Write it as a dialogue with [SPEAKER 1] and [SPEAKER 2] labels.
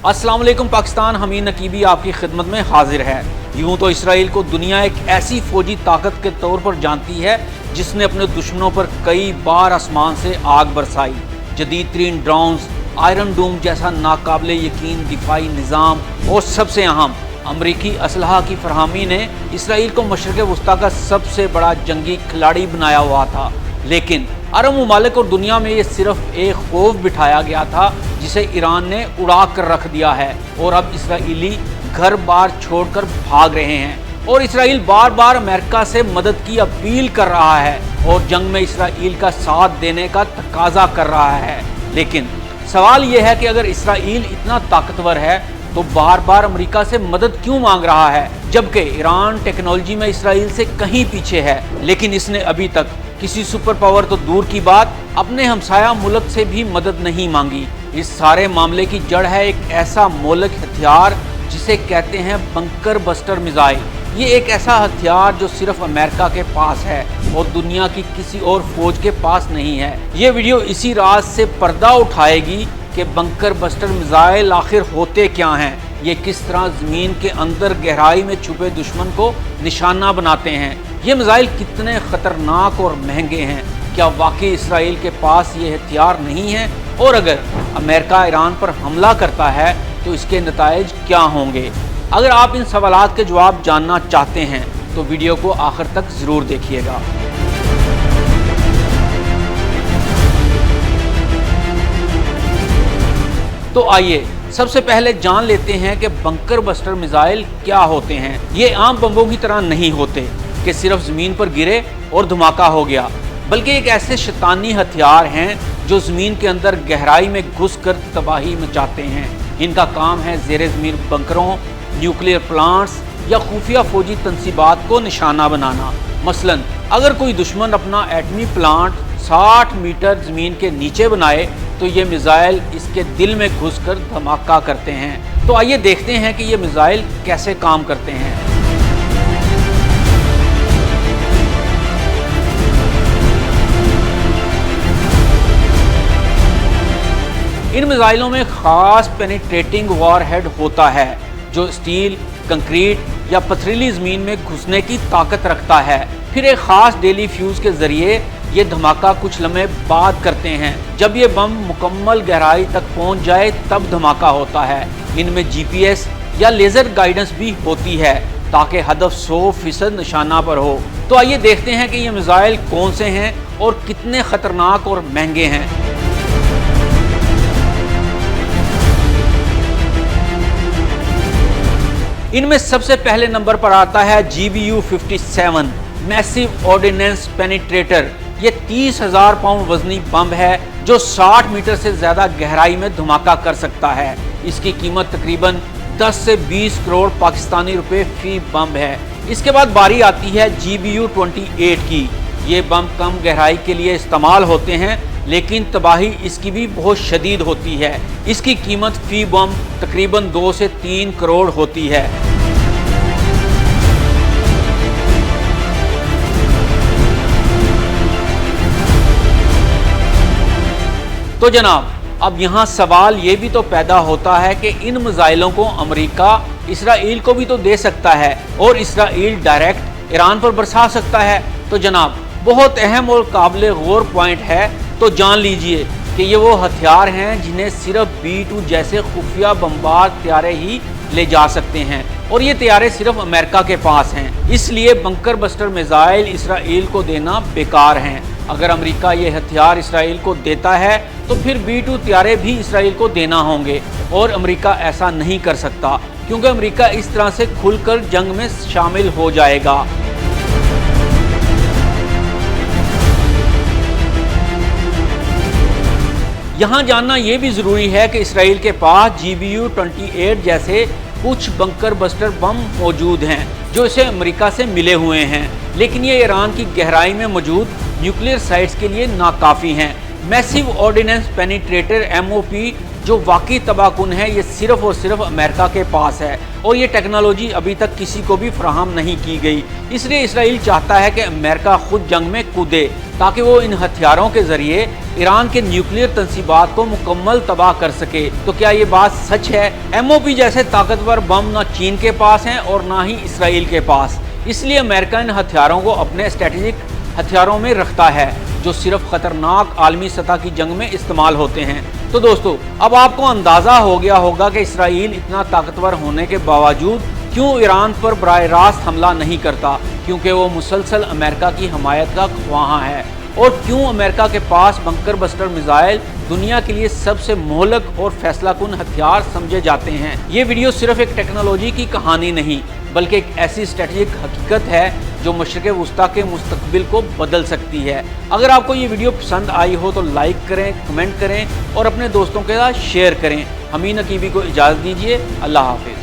[SPEAKER 1] अस्सलाम वालेकुम पाकिस्तान, हमीद नकीबी आपकी खिदमत में हाजिर है। यूं तो इसराइल को दुनिया एक ऐसी फौजी ताकत के तौर पर जानती है जिसने अपने दुश्मनों पर कई बार आसमान से आग बरसाई। जदीद तरीन ड्रोन्स, आयरन डूम जैसा नाकाबिले यकीन दिफाई निज़ाम और सबसे अहम अमरीकी असलहा की फरहमी ने इसराइल को मशरिक़ वस्ता का सबसे बड़ा जंगी खिलाड़ी बनाया हुआ था। लेकिन अरब ममालिक और दुनिया में ये सिर्फ एक खौफ बिठाया गया था जिसे ईरान ने उड़ा कर रख दिया है और अब इसराइली घर बार छोड़कर भाग रहे हैं और इसराइल बार बार अमेरिका से मदद की अपील कर रहा है और जंग में इसराइल का साथ देने का तकाजा कर रहा है। लेकिन सवाल यह है कि अगर इसराइल इतना ताकतवर है तो बार बार अमेरिका से मदद क्यों मांग रहा है, जबकि ईरान टेक्नोलॉजी में इसराइल से कहीं पीछे है। लेकिन इसने अभी तक किसी सुपर पावर तो दूर की बात अपने हमसाया मुल्क से भी मदद नहीं मांगी। इस सारे मामले की जड़ है एक ऐसा मौलिक हथियार जिसे कहते हैं बंकर बस्टर मिसाइल। ये एक ऐसा हथियार जो सिर्फ अमेरिका के पास है और दुनिया की किसी और फौज के पास नहीं है। ये वीडियो इसी राज से पर्दा उठाएगी कि बंकर बस्टर मिसाइल आखिर होते क्या हैं, ये किस तरह ज़मीन के अंदर गहराई में छुपे दुश्मन को निशाना बनाते हैं, ये मिसाइल कितने ख़तरनाक और महंगे हैं, क्या वाकई इसराइल के पास ये हथियार नहीं है, और अगर अमेरिका ईरान पर हमला करता है तो इसके नताइज क्या होंगे। अगर आप इन सवालात के जवाब जानना चाहते हैं तो वीडियो को आखिर तक ज़रूर देखिएगा। तो आइए सबसे पहले जान लेते हैं कि बंकर बस्टर मिसाइल क्या होते हैं। ये आम बम्बों की तरह नहीं होते कि सिर्फ ज़मीन पर गिरे और धमाका हो गया, बल्कि एक ऐसे शैतानी हथियार हैं जो ज़मीन के अंदर गहराई में घुसकर तबाही मचाते हैं। इनका काम है ज़ेरे ज़मीन बंकरों, न्यूक्लियर प्लांट्स या खुफिया फौजी तंसीबात को निशाना बनाना। मसलन अगर कोई दुश्मन अपना एटमी प्लांट 60 मीटर ज़मीन के नीचे बनाए तो ये मिसाइल इसके दिल में घुसकर धमाका करते हैं। तो आइए देखते हैं कि ये मिसाइल कैसे काम करते हैं। इन मिसाइलों में खास पेनिट्रेटिंग वॉरहेड होता है जो स्टील, कंक्रीट या पथरीली ज़मीन में घुसने की ताकत रखता है। फिर एक खास डेली फ्यूज़ के ज़रिए ये धमाका कुछ लम्हे बाद करते हैं। जब ये बम मुकम्मल गहराई तक पहुंच जाए तब धमाका होता है। इनमें जीपीएस या लेज़र गाइडेंस भी होती है ताकि हदफ 100% निशाना पर हो। तो आइए देखते हैं कि ये मिसाइल कौन से हैं और कितने ख़तरनाक और महंगे हैं। इनमें सबसे पहले नंबर पर आता है GBU-57 मैसिव ऑर्डिनेंस पेनिट्रेटर। ये 30,000 पाउंड वजनी बम है जो 60 मीटर से ज़्यादा गहराई में धमाका कर सकता है। इसकी कीमत तकरीबन 10 से 20 करोड़ पाकिस्तानी रुपए फी बम है। इसके बाद बारी आती है GBU-28 की। ये बम कम गहराई के लिए इस्तेमाल होते हैं लेकिन तबाही इसकी भी बहुत शदीद होती है। इसकी कीमत फी बम तकरीबन 2 से 3 करोड़ होती है। तो जनाब, अब यहाँ सवाल ये भी तो पैदा होता है कि इन मिसाइलों को अमेरिका इसराइल को भी तो दे सकता है और इसराइल डायरेक्ट ईरान पर बरसा सकता है। तो जनाब, बहुत अहम और काबिल गौर पॉइंट है। तो जान लीजिए कि ये वो हथियार हैं जिन्हें सिर्फ B-2 जैसे खुफिया बमबार त्यारे ही ले जा सकते हैं और ये त्यारे सिर्फ अमेरिका के पास हैं। इसलिए बंकर बस्टर मिसाइल इसराइल को देना बेकार हैं। अगर अमेरिका ये हथियार इसराइल को देता है तो फिर B-2 त्यारे भी इसराइल को देना होंगे और अमेरिका ऐसा नहीं कर सकता क्योंकि अमेरिका इस तरह से खुलकर जंग में शामिल हो जाएगा। यहाँ जानना ये भी ज़रूरी है कि इसराइल के पास GBU-28 जैसे कुछ बंकर बस्टर बम मौजूद हैं जो इसे अमेरिका से मिले हुए हैं, लेकिन ये ईरान की गहराई में मौजूद न्यूक्लियर साइट्स के लिए नाकाफ़ी हैं। मैसिव ऑर्डिनेंस पेनिट्रेटर MOP जो वाकई तबाहकुन है ये सिर्फ और सिर्फ अमेरिका के पास है और ये टेक्नोलॉजी अभी तक किसी को भी फराहम नहीं की गई। इसलिए इसराइल चाहता है कि अमेरिका खुद जंग में कूदे ताकि वो इन हथियारों के जरिए ईरान के न्यूक्लियर तंसीबात को मुकम्मल तबाह कर सके। तो क्या ये बात सच है? MOP जैसे ताकतवर बम ना चीन के पास हैं और ना ही इसराइल के पास, इसलिए अमेरिका इन हथियारों को अपने स्ट्रेटेजिक हथियारों में रखता है जो सिर्फ खतरनाक आलमी सतह की जंग में इस्तेमाल होते हैं। तो दोस्तों, अब आपको अंदाज़ा हो गया होगा कि इसराइल इतना ताकतवर होने के बावजूद क्यों ईरान पर बराह रास्त हमला नहीं करता, क्योंकि वो मुसलसल अमेरिका की हमायत का ख्वाहां है। और क्यों अमेरिका के पास बंकर बस्टर मिसाइल दुनिया के लिए सबसे मोहलक और फैसलाकुन हथियार समझे जाते हैं। ये वीडियो सिर्फ एक टेक्नोलॉजी की कहानी नहीं बल्कि एक ऐसी स्ट्रेटेजिक हकीकत है जो मशरिक़ वुस्ता के मुस्तकबिल को बदल सकती है। अगर आपको ये वीडियो पसंद आई हो तो लाइक करें, कमेंट करें और अपने दोस्तों के साथ शेयर करें। हमीन नकीबी को इजाज़त दीजिए। अल्लाह हाफिज़।